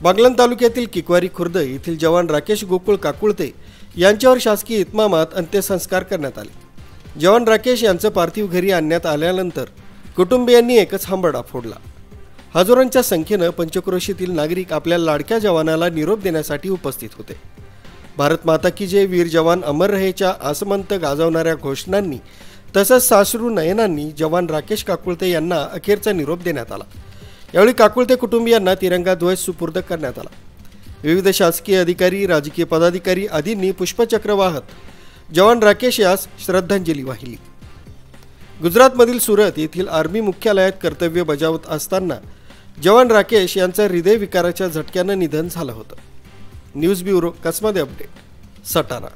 बागलाण तालुक्यातील किकवारी खुर्द येथील जवान राकेश गोकुळ काकुळते यांच्यावर शासकीय इतमामात अंत्यसंस्कार करण्यात आले। जवान राकेश यांचं पार्थिव घरी आणण्यात आल्यानंतर कुटुंबियांनी एकच हंबरडा फोडला। हजारोंच्या संख्येने पंचक्रोशीतील नागरिक आपल्या लाडक्या जवानाला निरोप देण्यासाठी उपस्थित होते। भारत माता की जय, वीर जवान अमर रहेच्या आसमंत गाजवणाऱ्या घोषणांनी तसंच साश्रू नयनांनी जवान राकेश काकुळते यांना अखेरचा निरोप देण्यात आला। यावेळी काकुळते कुटुंबियांना तिरंगा ध्वज सुपूर्द करण्यात आला। विविध शासकीय अधिकारी, राजकीय पदाधिकारी आदींनी पुष्पचक्र वाहत जवान राकेश यास श्रद्धांजली वाहिली। गुजरातमधील सुरत येथील आर्मी मुख्यालयात कर्तव्य बजावत असताना जवान राकेश यांचं हृदयविकाराच्या झटक्याने निधन झालं होतं। न्यूज ब्युरो, कसमध्ये अपडेट, सटाणा।